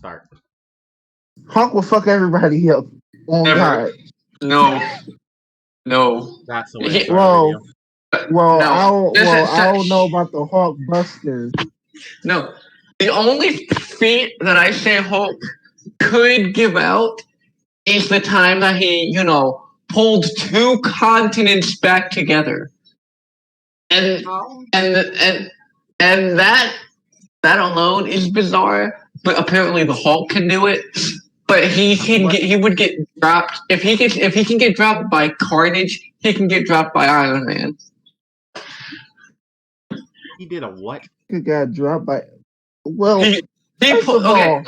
Start. Hulk will fuck everybody up. Oh Never. God. No. That's the way to start a video. I don't know about the Hulk Buster. No. The only feat that I say Hulk could give out is the time that he, pulled 2 continents back together. And that alone is bizarre, but apparently the Hulk can do it. But he would get dropped if he can get dropped by Carnage, he can get dropped by Iron Man. He did a what? He got dropped by. Well, hold on.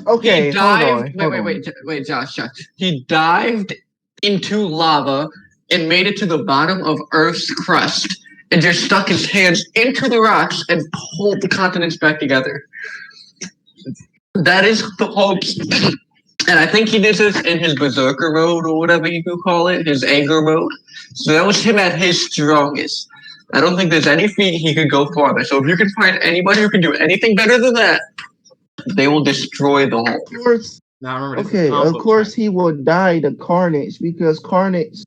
Okay, he dived. hold on. Wait, Josh. He dived into lava and made it to the bottom of Earth's crust and just stuck his hands into the rocks and pulled the continents back together. That is the Hulk's. And I think he did this in his berserker mode or whatever you could call it, his anger mode. So that was him at his strongest. I don't think there's any feat he could go farther. So if you can find anybody who can do anything better than that, they will destroy the Hulk. Of course. Now remember, of course he will die to Carnage because Carnage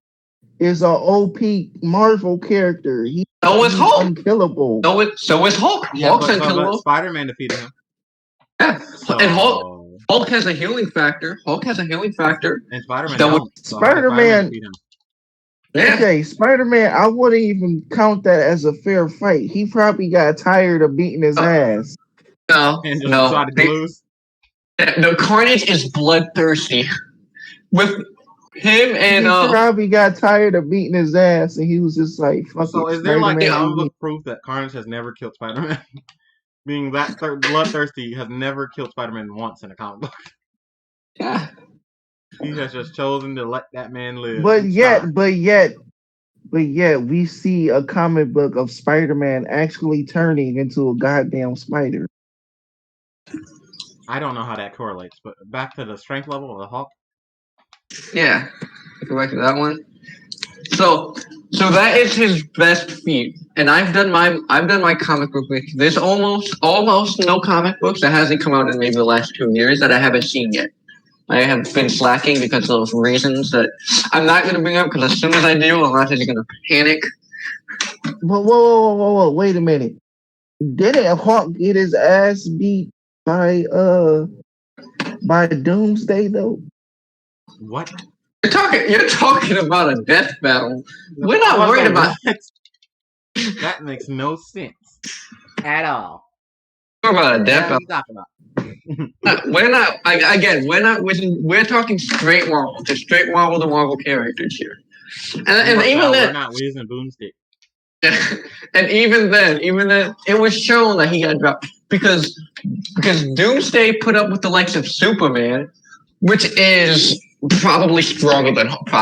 is an OP Marvel character. He's Hulk. Unkillable. So is Hulk. Yeah, Hulk's unkillable. Spider-Man defeated him. Yeah, and Hulk has a healing factor. And Spider-Man. Spider-Man. Yeah. Okay, Spider-Man, I wouldn't even count that as a fair fight. He probably got tired of beating his ass. No. No, Carnage is bloodthirsty. With him and he probably got tired of beating his ass, and he was just like, "Fuck." So is there like the proof that Carnage has never killed Spider-Man? Being that bloodthirsty has never killed Spider-Man once in a comic book. Yeah. He has just chosen to let that man live. But yet, we see a comic book of Spider-Man actually turning into a goddamn spider. I don't know how that correlates, but back to the strength level of the Hulk. Yeah, go back to that one. So that is his best feat, and I've done my comic book week. There's almost no comic books that hasn't come out in maybe the last 2 years that I haven't seen yet. I have been slacking because of reasons that I'm not going to bring up because as soon as I do, I'm actually going to panic. Whoa! Wait a minute! Didn't Hulk get his ass beat by Doomsday though? What? You're talking about a death battle. We're not worried about that. Makes no sense at all. We're about a death battle. We're not. Again, we're not. We're talking straight Marvel, just straight Marvel to Marvel characters here. And even then, we're not using Boomstick. And even then, it was shown that he got dropped because Doomsday put up with the likes of Superman, which is definitely stronger than Hulk,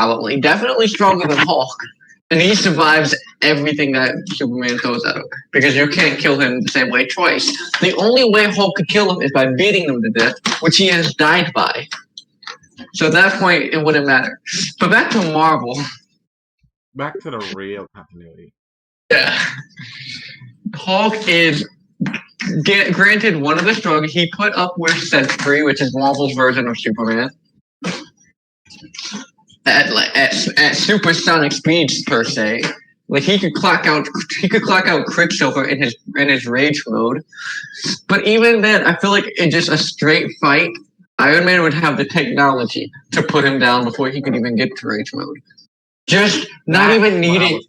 and he survives everything that Superman throws at him because you can't kill him the same way twice. The only way Hulk could kill him is by beating him to death, which he has died by. So at that point, it wouldn't matter. But back to Marvel. Back to the real continuity. Yeah. Hulk is granted one of the strongest. He put up with Sentry, which is Marvel's version of Superman, at supersonic speeds per se. Like he could clock out Quicksilver in his rage mode. But even then, I feel like in just a straight fight, Iron Man would have the technology to put him down before he could even get to rage mode. Just not even needing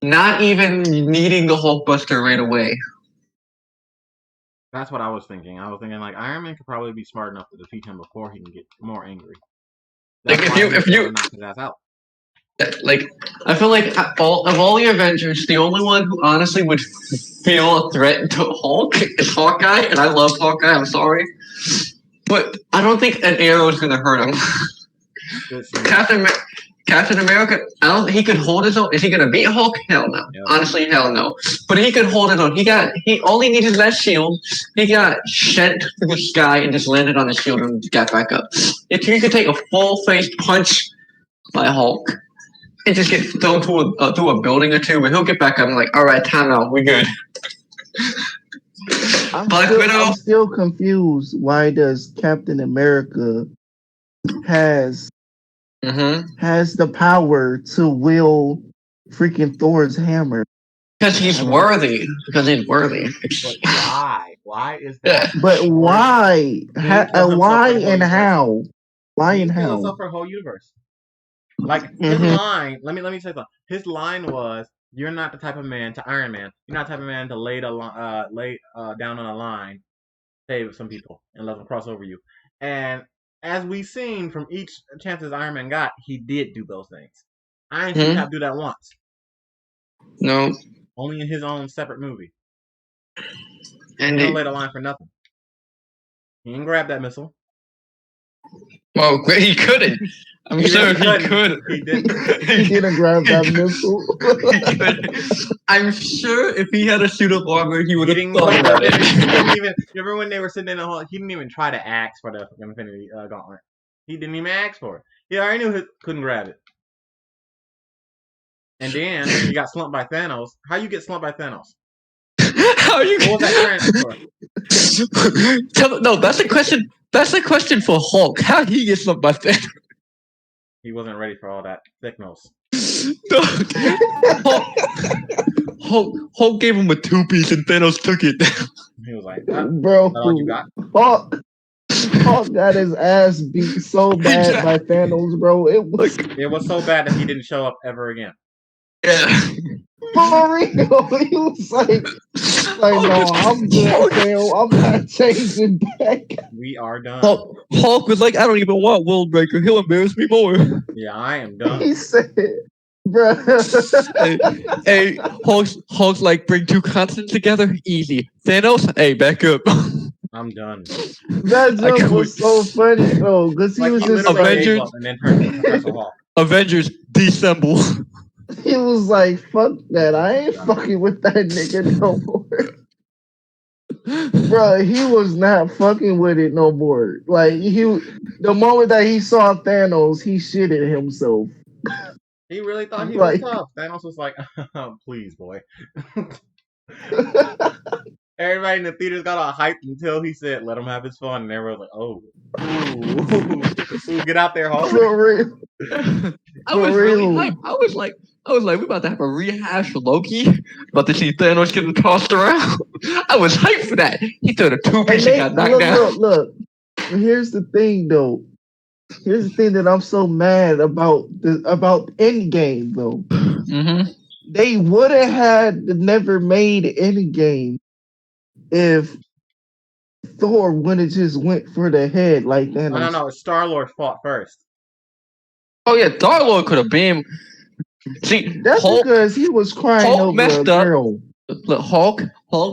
the Hulkbuster right away. That's what I was thinking. I was thinking like Iron Man could probably be smart enough to defeat him before he can get more angry. That's like if you knock his ass out. Like I feel like of all the Avengers, the only one who honestly would feel a threat to Hulk is Hawkeye, and I love Hawkeye. I'm sorry, but I don't think an arrow is gonna hurt him. Captain America, he could hold his own. Is he gonna beat Hulk? Hell no. Yep. Honestly, hell no. But he could hold it on. He only needed that shield. He got sent through the sky and just landed on the shield and got back up. If he could take a full-faced punch by Hulk and just get thrown through a building or two, and he'll get back up and like, all right, time out, we good. I'm still confused. Why does Captain America has the power to wield freaking Thor's hammer? Because he's worthy. Because he's worthy. But why? Why is that? But why? Why and how? Why and how? Himself for the whole universe. Like his line. Let me say something. His line was, "You're not the type of man to Iron Man. You're not the type of man to lay down on a line, save some people, and let them cross over you." And as we've seen from each chances Iron Man got, he did do those things. I ain't seen Cap do that once. No. Only in his own separate movie. And he don't lay the line for nothing. He didn't grab that missile. Well, he couldn't. I'm sure he could. He didn't. He didn't grab that missile. I'm sure if he had a suit of armor, he would have thought about it. He didn't even. Remember when they were sitting in the hall? He didn't even try to ask for the Infinity Gauntlet. He didn't even ask for it. He already knew he couldn't grab it. And then he got slumped by Thanos. How you get slumped by Thanos? How you? What was that transfer? No, that's a question. That's a question for Hulk. How he get slumped by Thanos? He wasn't ready for all that thickness. No. Hulk gave him a 2-piece and Thanos took it. He was like, "Bro, all you got?" Hulk got his ass beat so bad by Thanos, bro. It was so bad that he didn't show up ever again. Yeah. For real, he was like no, I'm good, Phil. I'm not changing back. We are done. Hulk was like, I don't even want Worldbreaker. He'll embarrass me more. Yeah, I am done. He said, bro. Hey, Hulk's like, bring two continents together? Easy. Thanos, hey, back up. I'm done. That joke was so funny, though, because he was just Avengers, and then turned into Professor Hulk. Avengers, dissemble. He was like, fuck that. I ain't fucking with that nigga no more. Bro, he was not fucking with it no more. Like, the moment that he saw Thanos, he shitted himself. He really thought he was tough. Thanos was like, please, boy. Everybody in the theaters got all hyped until he said, let him have his fun. And everyone was like, ooh, get out there, Hulk. For real. I was really hyped. I was like, we about to have a rehash of Loki. About to see Thanos getting tossed around. I was hyped for that. He threw the 2-piece and got knocked down. Look. Here's the thing, though. Here's the thing that I'm so mad about Endgame, though. Mm-hmm. They would have had never made Endgame if Thor would have just went for the head like that. No. Star-Lord fought first. Oh yeah, Star-Lord could have been. See, that's Hulk, because he was crying Hulk over messed a up. girl. Look, Hulk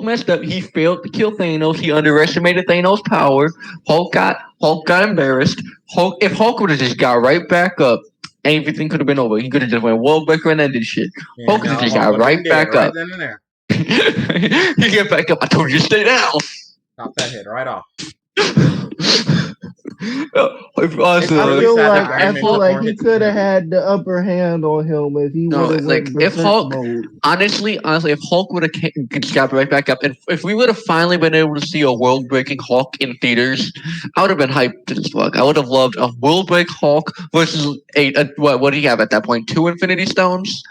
messed up. He failed to kill Thanos. He underestimated Thanos' power. Hulk got embarrassed. If Hulk would have just got right back up, everything could have been over. He could have just went Worldbreaker and ended shit. Yeah, Hulk could have just got right back up. Right then and there. He get back up. I told you to stay down. Chop that head right off. I feel like he could have had the upper hand on him if he would have went if Hulk mode. honestly, if Hulk would have got right back up, and if we would have finally been able to see a world-breaking Hulk in theaters, I would have been hyped as fuck. I would have loved a world-break Hulk versus what do you have at that point? 2 Infinity Stones.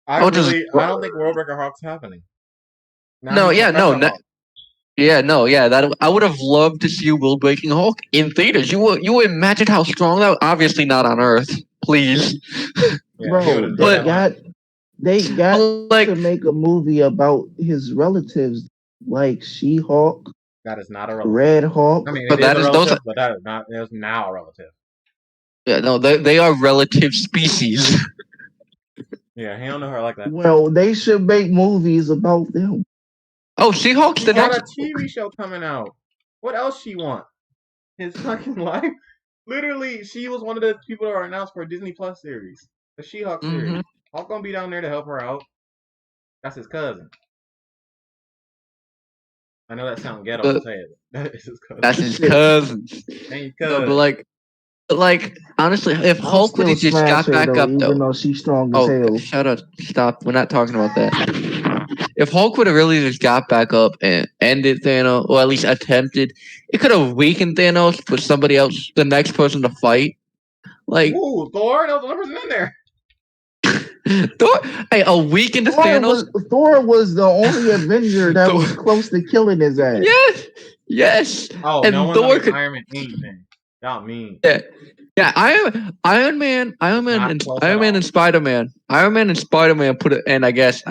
I don't think Worldbreaker Hulk's happening. That I would have loved to see World Breaking Hulk in theaters. You would imagine how strong that. Obviously not on Earth, please. Bro, they got to make a movie about his relatives, like She-Hulk. That is not a relative. Red Hulk. I mean, but that is now a relative. Yeah, no, they are relative species. Yeah, he don't know her like that. Well, they should make movies about them. Oh, She-Hulk's the next. Got a TV show coming out. What else she want? His fucking life. Literally, she was one of the people that were announced for a Disney Plus series, the She-Hulk series. Hulk gonna be down there to help her out. That's his cousin. I know that sounds ghetto to say it. That is his cousin. That's his cousin. Ain't cousin. No, but Like, honestly, if I'll Hulk would still have just smash got her back though, up, though. even though she's strong as Oh, hell. shut up. Stop. We're not talking about that. If Hulk would have really just got back up and ended Thanos, or at least attempted, it could have weakened Thanos, but somebody else, the next person to fight. Like, Ooh, Thor, that was the only person in there. Thor, hey, a weakened Thanos. Thor was the only Avenger that Thor- was close to killing his ass. Yes. Oh, no And one's Thor gonna give could. Iron Man anything. Y'all mean. Yeah, Iron Man, Not close at all. And Spider Man, put it, and I guess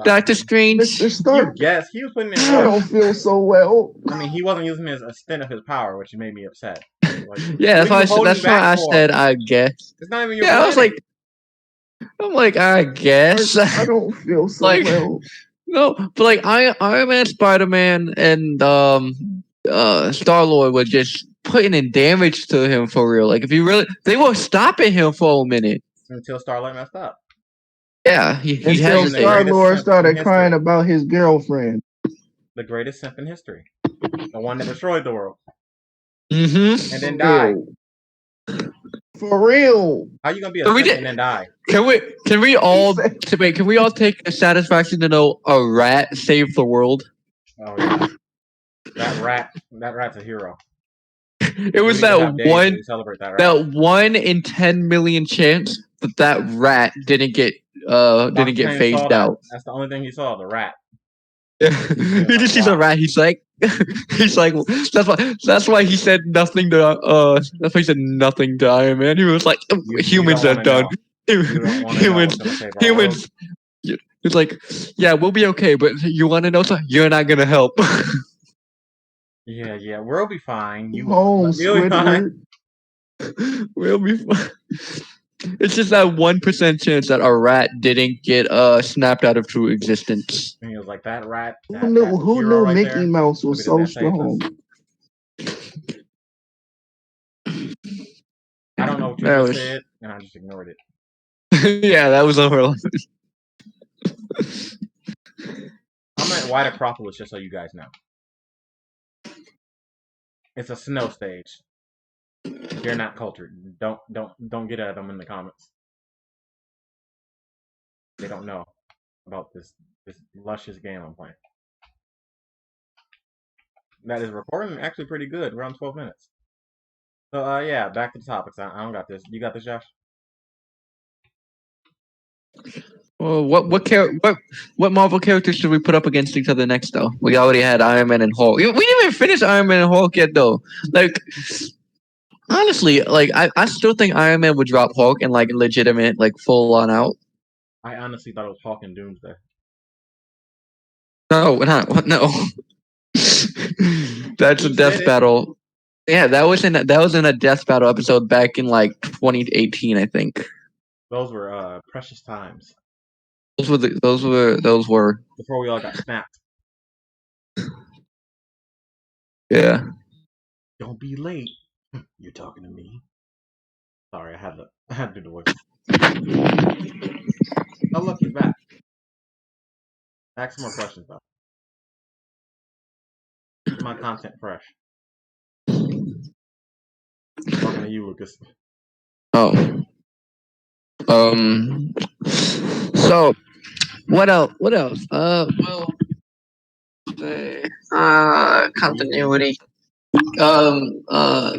Doctor Strange. Mr. You Stark, guess he was putting in I work. don't feel so well. I mean, he wasn't using his extent of his power, which made me upset. Like, Yeah, what are you holding that's why back I for? said I guess. It's not even your Yeah, planet. I'm like I guess. I don't feel so Like, well. no, but like Iron Man, Spider Man, and Star Lord were just putting in damage to him for real. Like, if you really, they were stopping him for a minute. Until Starlight messed up. Yeah, he Until hesitated. Star-Lord started history. crying about his girlfriend. The greatest simp in history. The one that destroyed the world. Mm-hmm. And then died. For real. How you gonna be a simp and then die? Can we all take the satisfaction to know a rat saved the world? Oh yeah. That rat's a hero. It was that that 1 in 10 million chance that rat didn't get phased out. That's the only thing he saw, the rat. He just sees a rat. He's like, that's why he said nothing to that's why he said nothing to Iron Man. He was like, humans are done. Humans. It's like, yeah, we'll be okay, but you want to know something? You're not gonna help. Yeah, we'll be fine. We'll be fine. We'll be fine. It's just that 1% chance that a rat didn't get snapped out of true existence. And he was like, that rat. Who knew right Mickey Mouse was so strong? I don't know what you just said, and I just ignored it. Yeah, that was over. I'm at White Acropolis, just so you guys know. It's a snow stage. You're not cultured. Don't get at them in the comments. They don't know about this luscious game I'm playing. That is recording actually pretty good. We're on 12 minutes. So yeah, back to the topics. I don't got this. You got this, Josh? Well, what Marvel characters should we put up against each other next though? We already had Iron Man and Hulk. We didn't even finish Iron Man and Hulk yet though. Like, honestly, like I still think Iron Man would drop Hulk and like legitimate, like full on out. I honestly thought it was Hulk and Doomsday. No, no. That's a death battle. Yeah, that was in a death battle episode back in like 2018, I think. Those were precious times. Those were before we all got snapped. Yeah. Don't be late. You're talking to me. Sorry, I had to do the voice. Oh look, he's back. Ask some more questions though. Keep my content fresh. Talking to you, Lucas. Oh. So, what else? Well, continuity.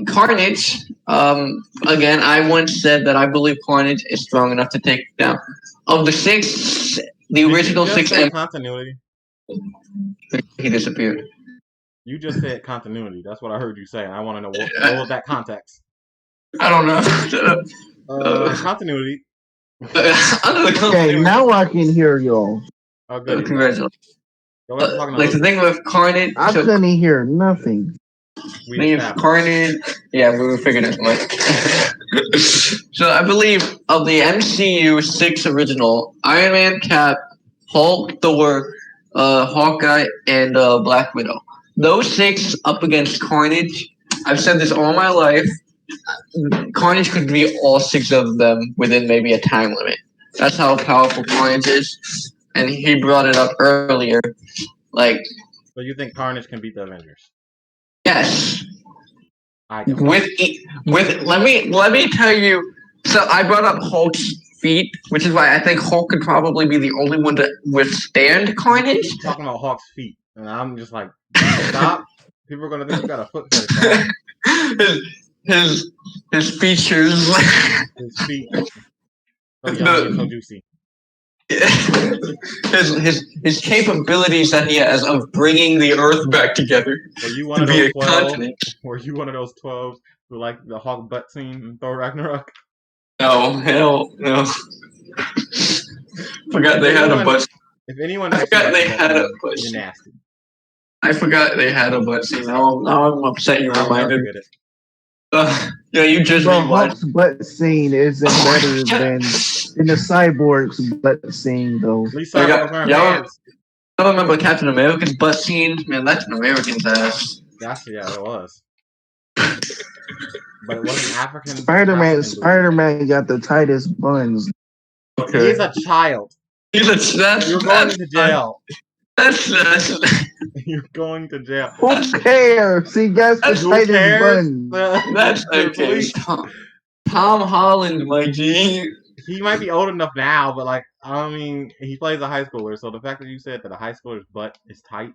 Carnage. Again, I once said that I believe Carnage is strong enough to take down. Of the six, the original six. Continuity. He disappeared. You just said continuity. That's what I heard you say. I want to know what was that context. I don't know. Continuity. Okay, now I can hear y'all. Oh, good. Congratulations. Like the thing with Carnage, I couldn't hear nothing. Carnage, yeah, we were figuring it out. So I believe of the MCU 6 original, Iron Man, Cap, Hulk, Thor, Hawkeye, and Black Widow. Those 6 up against Carnage. I've said this all my life. Carnage could beat all 6 of them within maybe a time limit. That's how powerful Carnage is. And he brought it up earlier. Like, so you think Carnage can beat the Avengers? Yes. I don't. With let me tell you. So I brought up Hulk's feet, which is why I think Hulk could probably be the only one to withstand carnage. Keep talking about Hawk's feet, and I'm just like, stop. People are gonna think you got a foot fetish. Dog. his features. His feet. So yummy and so juicy. His capabilities that he has of bringing the Earth back together. Were you one of those 12? Were you one of those 12 who like the Hulk butt scene in Thor Ragnarok? No, hell no. Forgot they had a butt. If anyone, I forgot they had a butt. You're nasty. I forgot they had a butt scene. Now I'm upset you reminded me. Yeah, you just Hulk's butt scene isn't better than the Cyborg's butt scene, though. At least Cyborg's wearing pants. I remember Captain America's butt scene. Man, that's an American's ass. Yeah, it was. But it wasn't African. Spider-Man got the tightest buns. Okay. He's a child. You're going to jail. That's You're going to jail. Who cares? He got the tightest buns. That's okay. Tom Holland, my G. He might be old enough now, but like, I mean, he plays a high schooler, so the fact that you said that a high schooler's butt is tight.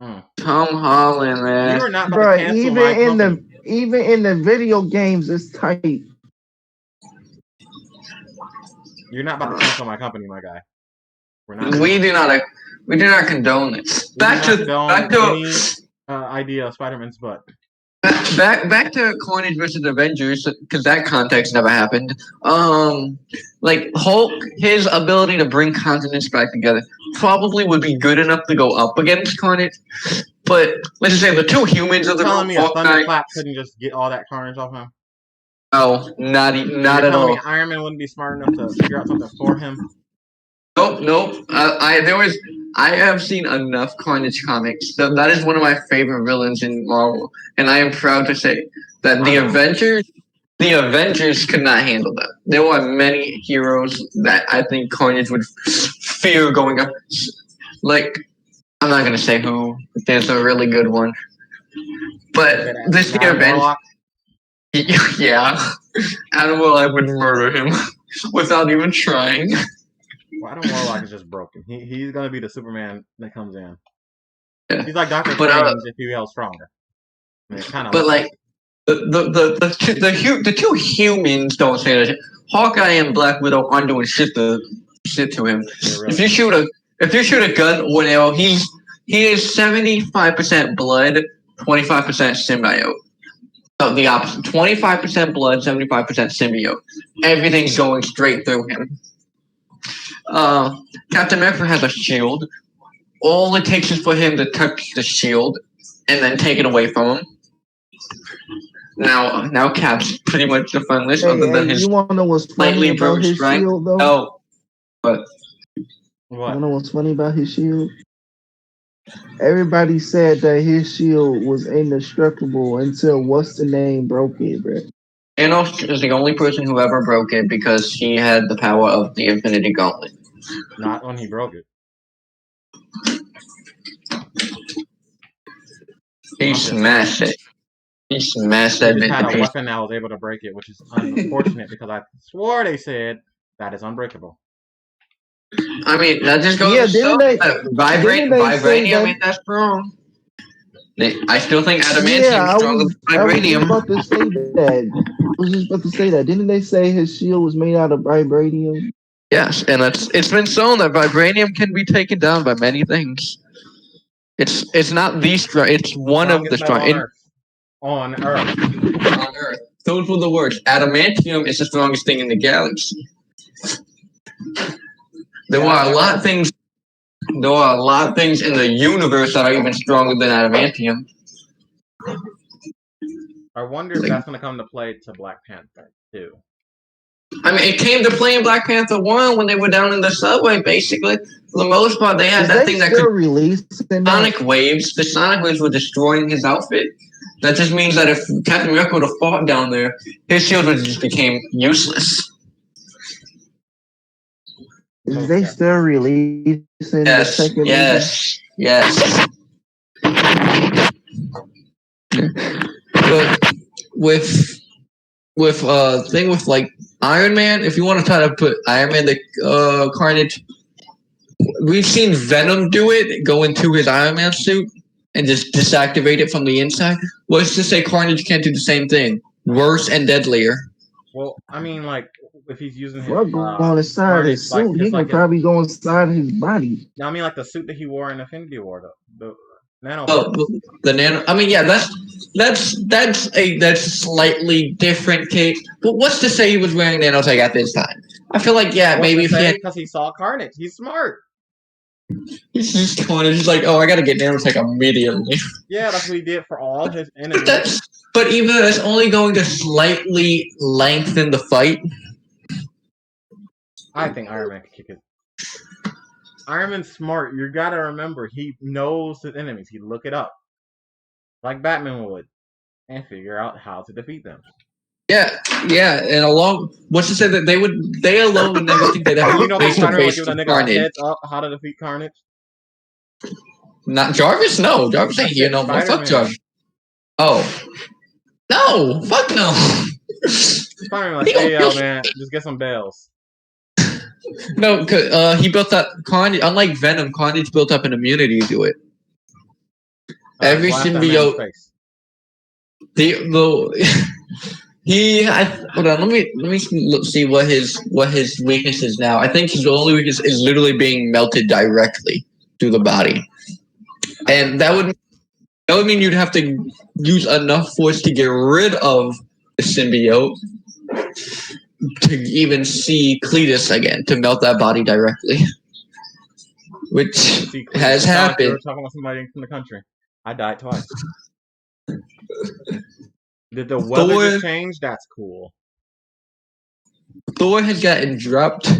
Tom Holland, man. You are not about to cancel my company. Even in the video games, it's tight. You're not about to cancel my company, my guy. We're not. We do not condone it. Back to idea of Spider-Man's butt. Back to Carnage versus Avengers, because that context never happened. Like Hulk, his ability to bring continents back together probably would be good enough to go up against Carnage. But let's just say the two humans of the group. Telling me a thunderclap couldn't just get all that carnage off him? No, not at all. Me Iron Man wouldn't be smart enough to figure out something for him. Nope. I have seen enough Carnage comics. That is one of my favorite villains in Marvel, and I am proud to say that the Avengers could not handle that. There were many heroes that I think Carnage would fear going up. Like, I'm not gonna say who. There's a really good one, but this the Avengers. Yeah, Adam Warlock would murder him without even trying. Well, Adam Warlock is just broken. He's gonna be the Superman that comes in. Yeah. He's like Dr. Strange if he held stronger. I mean, but like the two humans don't say that. Hawkeye and Black Widow aren't doing shit to him. Really if you shoot a gun or an arrow, he is 75% blood, 25% symbiote. So the opposite. 25% blood, 75% symbiote. Everything's going straight through him. Captain America has a shield. All it takes is for him to touch the shield and then take it away from him. Now Cap's pretty much defenseless other than his slightly bruised strength. Shield, though? Oh, but what? You know what's funny about his shield? Everybody said that his shield was indestructible until what's the name broke it, bro. Thanos is the only person who ever broke it because he had the power of the Infinity Gauntlet. Not when he broke it. He smashed it. He smashed that. He had a weapon that was able to break it, which is unfortunate because I swore they said that is unbreakable. I mean, that just goes to show that vibranium ain't that strong. I still think adamantium is stronger than vibranium. I was just about to say that. Didn't they say his shield was made out of vibranium? Yes, and it's been shown that vibranium can be taken down by many things. It's not the strong. It's one of the strong. On Earth. On Earth. Those were the words. Adamantium is the strongest thing in the galaxy. There are a lot of things in the universe that are even stronger than adamantium. I wonder if that's going to come to play to Black Panther, too. I mean, it came to play in Black Panther 1 when they were down in the subway, basically. For the most part, they had that thing that could release sonic waves. The sonic waves were destroying his outfit. That just means that if Captain America would have fought down there, his shield would just became useless. Is they still releasing the second Yes. with thing with like Iron Man. If you want to try to put Iron Man the Carnage, we've seen Venom do it. Go into his Iron Man suit and just deactivate it from the inside. What's to say Carnage can't do the same thing? Worse and deadlier. Well, I mean, like if he's using his Well, go inside his Carnage, suit. He can probably go inside his body. I mean, like the suit that he wore in Infinity War, the nano. Oh, the nano. I mean, yeah, that's a slightly different case. But what's to say he was wearing nanotech at this time? I feel like maybe if because he saw Carnage, he's smart. He's just Carnage. He's like, oh, I gotta get nanotech immediately. Yeah, that's what he did for all his enemies. But even though that's only going to slightly lengthen the fight. I think Iron Man can kick it. Iron Man's smart. You gotta remember, he knows his enemies. He'd look it up, like Batman would, and figure out how to defeat them. Yeah, and what's to say that they alone would never think they'd have a heads up how to defeat Carnage. Not Jarvis, no. Jarvis ain't fuck Jarvis. Oh, no, fuck no. Spider-Man like, hey, yo, man, just get some bells. No, cause he built up Carnage. Unlike Venom, Carnage built up an immunity to it. Every symbiote. Hold on. Let me see what his weakness is now. I think his only weakness is literally being melted directly through the body, and that would mean you'd have to use enough force to get rid of the symbiote to even see Cletus again, to melt that body directly. Which has happened. You were talking about somebody from the country. I died twice. Did the weather just change? That's cool. Thor has gotten dropped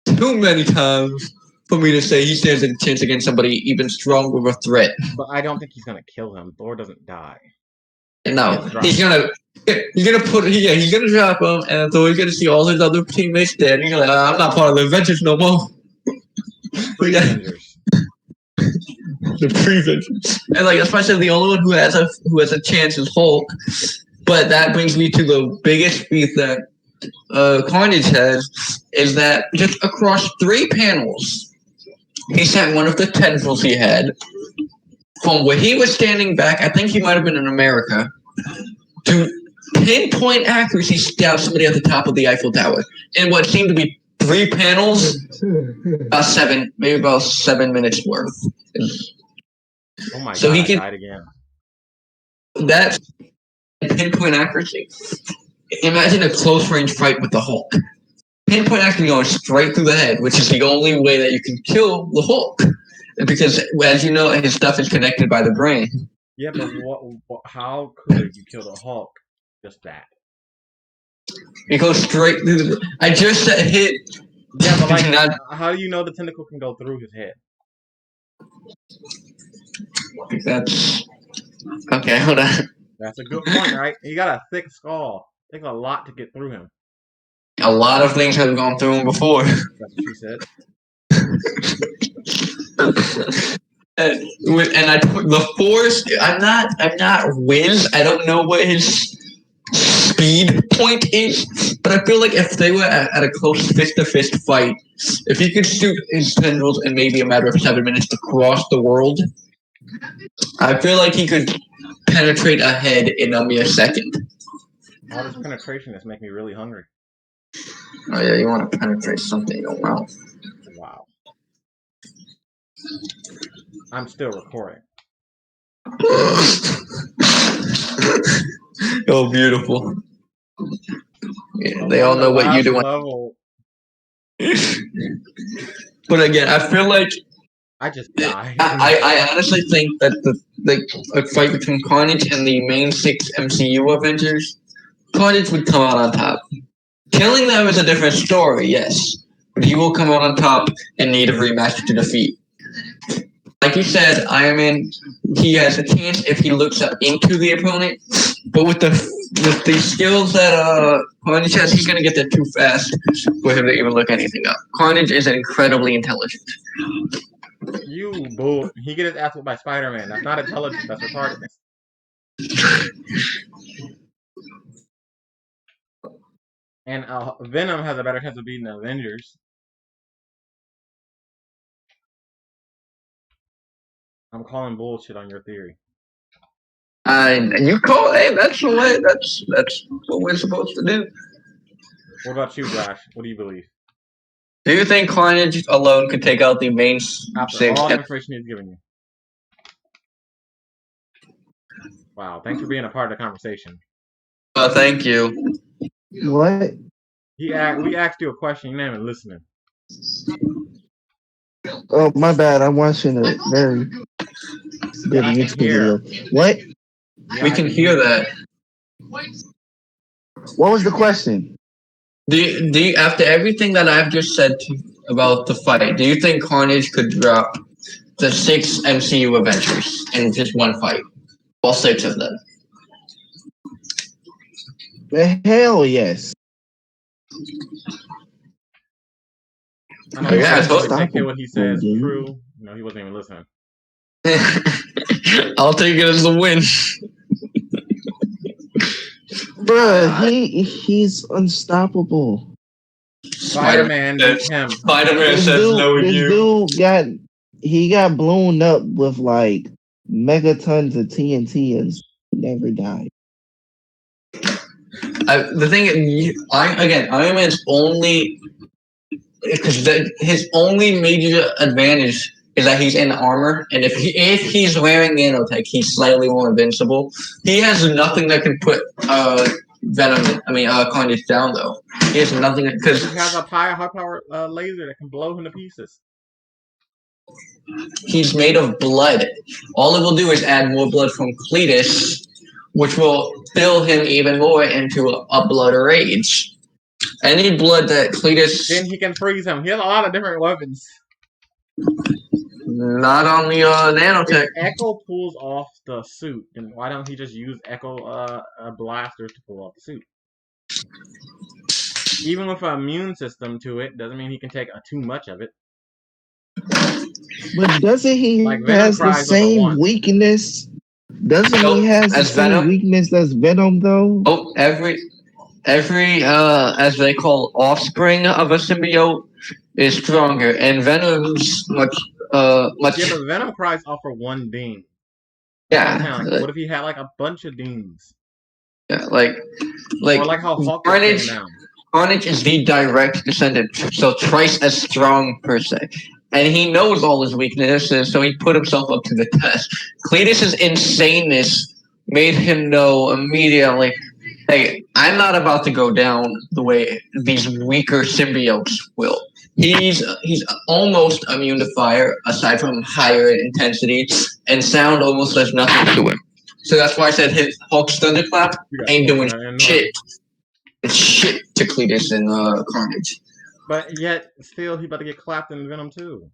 too many times for me to say he stands a chance against somebody even stronger of a threat. But I don't think he's gonna kill him. Thor doesn't die. No, he's gonna drop him, and so he's gonna see all his other teammates dead. And he's like, I'm not part of the Avengers no more. Avengers. The pre-Avengers. And like that's why I said the only one who has a chance is Hulk. But that brings me to the biggest beef that Carnage has is that just across 3 panels, he sent one of the tendrils he had from where he was standing back. I think he might have been in America. To pinpoint accuracy, stab somebody at the top of the Eiffel Tower in what seemed to be 3 panels, about 7 minutes worth. Oh my god! He died again. That's pinpoint accuracy. Imagine a close range fight with the Hulk. Pinpoint accuracy going straight through the head, which is the only way that you can kill the Hulk, because as you know, his stuff is connected by the brain. Yeah, but how could you kill the Hulk? Just that. It goes straight through the. I just said hit. Yeah, but like, how do you know the tentacle can go through his head? That's okay. Hold on. That's a good point, right? He got a thick skull. It takes a lot to get through him. A lot of things have gone through him before. That's what she said. And I put the Force. I'm not Wiz. I don't know what his speed point is, but I feel like if they were at a close fist-to-fist fight, if he could shoot his tendrils in maybe a matter of 7 minutes across the world, I feel like he could penetrate a head in a mere second. All this penetration is making me really hungry. Oh yeah, you want to penetrate something in your mouth. Wow. I'm still recording. Oh, beautiful. Yeah, they all know what you're doing. But again, I feel like I just died. I honestly think that the fight between Carnage and the main 6 MCU Avengers, Carnage would come out on top. Killing them is a different story, yes, but he will come out on top and need a rematch to defeat. Like you said, Iron Man, he has a chance if he looks up into the opponent, but with the skills that Carnage has, he's gonna get there too fast for him to even look anything up. Carnage is incredibly intelligent. You bull! He get his ass whooped by Spider-Man. That's not intelligence. That's retardedness. And Venom has a better chance of beating the Avengers. I'm calling bullshit on your theory. You call it. That's the way. That's what we're supposed to do. What about you, Josh? What do you believe? Do you think Carnage alone could take out the main After six? all the information he's giving you. Wow, thanks for being a part of the conversation. Thank you. What? We asked you a question, you're not even listening. Oh, my bad. I'm watching a very good YouTube video. What? Yeah, we can hear that. What was the question? Do you, after everything that I've just said about the fight, do you think Carnage could drop the 6 MCU Avengers in just one fight? All 6 of them. Hell yes. I know Yeah, you totally. take what he says true. No, he wasn't even listening. I'll take it as a win. Bruh, he's unstoppable. Spider-Man beat him. Spider-Man says no you. Dude got blown up with like megatons of TNT and never died. The thing, Iron Man's only, because his only major advantage is that he's in armor, and if he's wearing nanotech, he's slightly more invincible. He has nothing that can put Carnage down though. He has nothing because he has a high power laser that can blow him to pieces. He's made of blood. All it will do is add more blood from Cletus, which will fill him even more into a blood rage. Any blood that Cletus... Then he can freeze him. He has a lot of different weapons. Not on the nanotech. If Echo pulls off the suit, then why don't he just use Echo blasters to pull off the suit? Even with an immune system to it, doesn't mean he can take too much of it. But doesn't he has the same weakness? Doesn't he has the same weakness as Venom though? Oh, every as they call offspring of a symbiote is stronger, and Venom's much. Yeah, but Venom cries off for one ding. Yeah. What if he had like a bunch of dings? Yeah, like or like how Hulk Carnage. Carnage is the direct descendant, so twice as strong per se. And he knows all his weaknesses, so he put himself up to the test. Cletus's insaneness made him know immediately, hey, I'm not about to go down the way these weaker symbiotes will. He's almost immune to fire, aside from higher intensity, and sound almost does nothing to him. So that's why I said his Hulk's thunderclap ain't doing shit. It's shit to Cletus and Carnage. But yet, still, he about to get clapped in Venom too.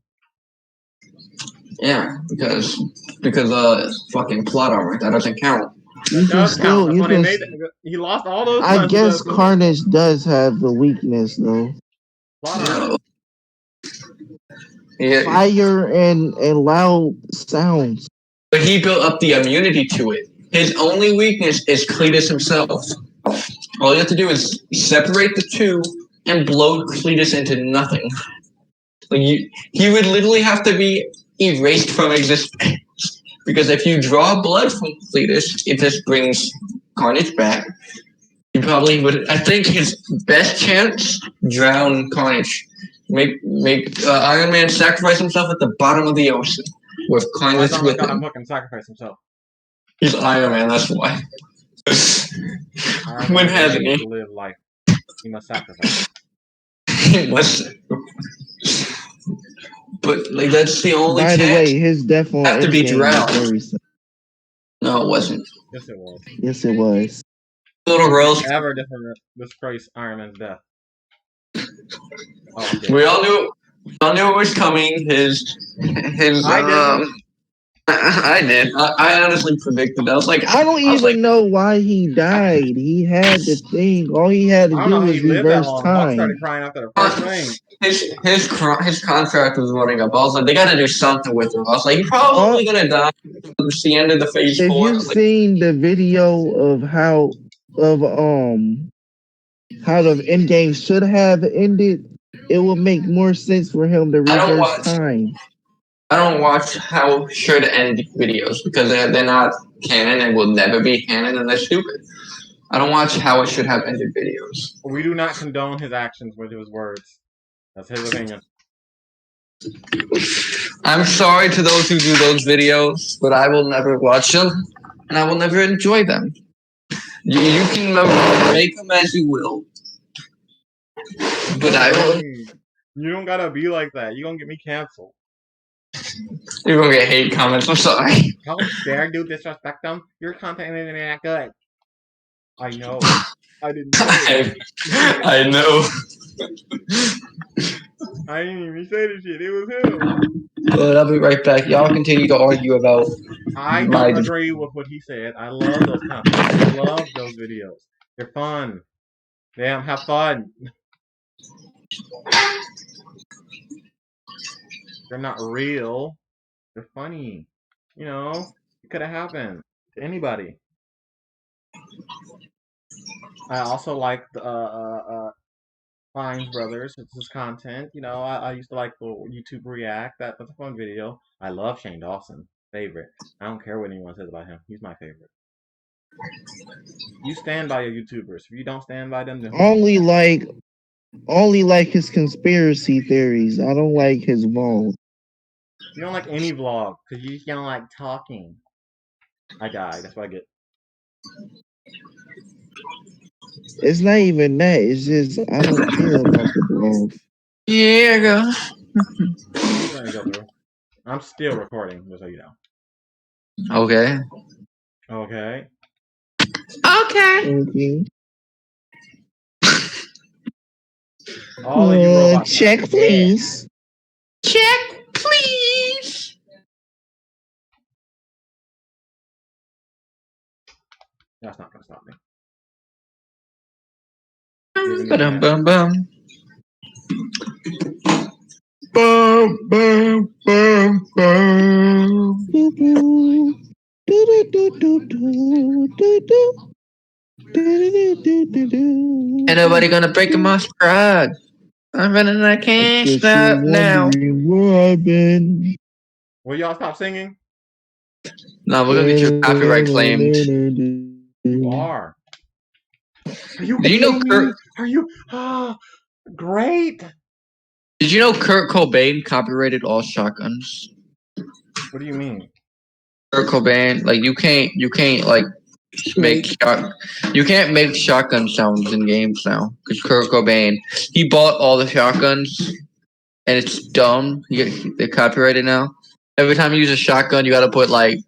Yeah, because fucking plot armor, that doesn't count. You can still, he lost all those. I guess Carnage does have the weakness though. Yeah. Fire and loud sounds. But he built up the immunity to it. His only weakness is Cletus himself. All you have to do is separate the two and blow Cletus into nothing. Like he would literally have to be erased from existence. Because if you draw blood from Cletus, it just brings Carnage back. You probably would. I think his best chance, drown Carnage. Make Iron Man sacrifice himself at the bottom of the ocean with Carnage with him. I'm fucking sacrifice himself. He's Iron Man. That's why. When hasn't he? To live life, he must sacrifice. He must. But like that's the only. By the way, his death on have to be drowned. No, it wasn't. Yes, it was. Yes, it was. Little girls ever disgrace Iron Man's death. Oh, okay. We all knew it was coming. I did. I honestly predicted. I was like, I don't even know why he died. He had the thing. All he had to do was reverse time. Started crying after the first thing. His contract was running up. I was like, they got to do something with him. I was like, he's probably gonna die. It's the end of the phase 4. Have you seen the video of how the end game should have ended, it will make more sense for him to reverse time. I don't watch how should end videos because they're not canon and will never be canon and they're stupid. I don't watch how it should have ended videos. We do not condone his actions with his words. That's his opinion. I'm sorry to those who do those videos, but I will never watch them and I will never enjoy them. You can make them as you will, but I will. You don't gotta be like that. You're gonna get me canceled. You're gonna get hate comments. I'm sorry. How dare you disrespect them? Your content isn't that good. I know. I didn't say it. I know. I didn't even say the shit. It was him. But I'll be right back. Y'all continue to argue about. I don't agree with what he said. I love those content. I love those videos. They're fun. Damn, have fun. They're not real. They're funny. You know, it could have happened to anybody. I also like the Fines Brothers. It's his content. You know, I used to like the YouTube React. That's a fun video. I love Shane Dawson. Favorite. I don't care what anyone says about him. He's my favorite. You stand by your YouTubers. If you don't stand by them, then only like his conspiracy theories. I don't like his vlogs. You don't like any vlog because you don't like talking. I died. That's what I get. It's not even that. It's just I don't care about the vlogs. Yeah, go. I'm still recording, just so you know. Okay. Okay. Okay. All of you robots. Check, please. Check, please. That's not gonna stop me. Bum bum. Bum bum bum bum. Ain't nobody gonna break my stride. I'm running that can't stop now. Where I've been. Will y'all stop singing? No, we're gonna get your copyright claimed. You are. Are you Do you know Kurt? Are you? Great. Did you know Kurt Cobain copyrighted all shotguns? What do you mean? Kurt Cobain, like you can't like you can't make shotgun sounds in games now because Kurt Cobain he bought all the shotguns and it's dumb. They're copyrighted now. Every time you use a shotgun, you got to put like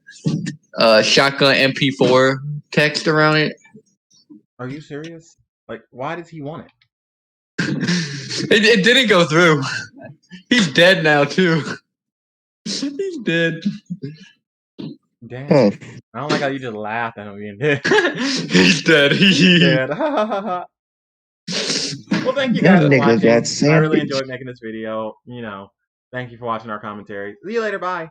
shotgun MP4 text around it. Are you serious? Like, why does he want it? It didn't go through. He's dead now too. He's dead. Damn. I don't like how you just laughed at him being dead. He's dead. He's dead. Well, thank you guys for watching. I really enjoyed making this video. You know, thank you for watching our commentary. See you later. Bye.